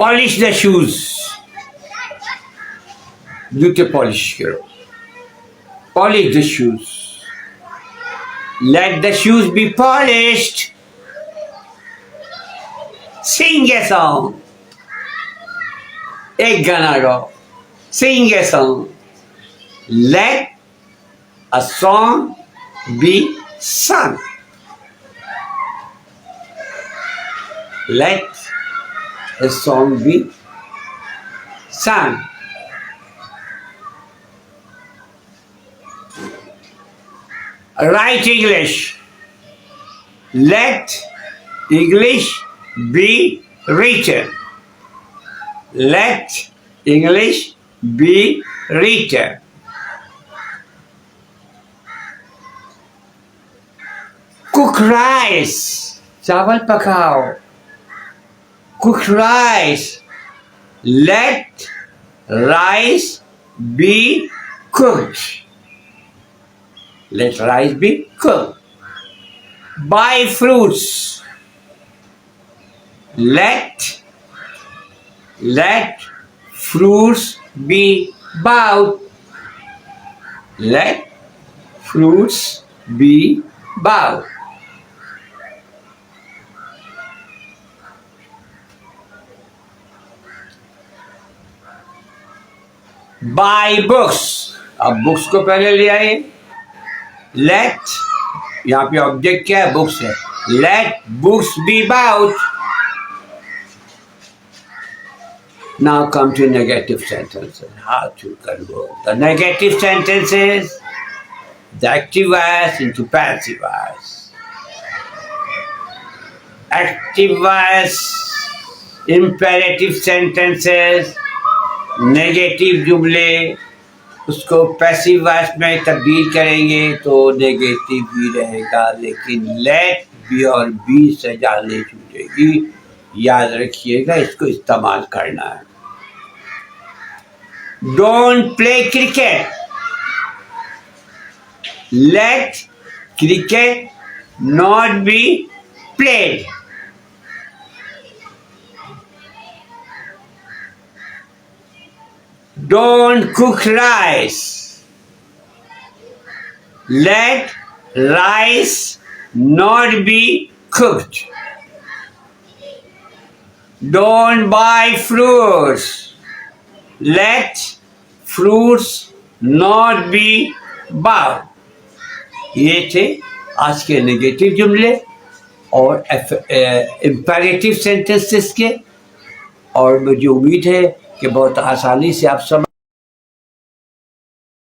Polish the shoes. जूते polish करो. Polish the shoes. Let the shoes be polished. Sing a song. एक गाना गाओ. Sing a song. Let a song be sung. Let a song be sung. Write English. Let English be written. Let English be written. Cook rice. चावल पकाओ. Cook rice. Let rice be cooked. Let rice be cooked. Buy fruits. Let fruits be bought. Let fruits be bought. Buy books. अब books को पहले ले आइए. Let, यहाँ पे object क्या है? बुक्स है. Let books be bought. Now come to negative sentences. How to convert the negative sentences, the active voice into passive voice. Active voice, imperative sentences, negative जुमले, उसको पैसिव वॉइस में तब्दील करेंगे तो नेगेटिव भी रहेगा, लेकिन लेट बी और बी से जाने छूटेगी. याद रखिएगा, इसको इस्तेमाल करना है. Don't play cricket. Let cricket not be played. Don't cook rice. Let rice not be cooked. Don't buy fruits. Let fruits not be bought. ये थे आज के नेगेटिव जुमले और इम्पेरेटिव सेंटेंसेस के, और मुझे उम्मीद है कि बहुत आसानी से आप समझ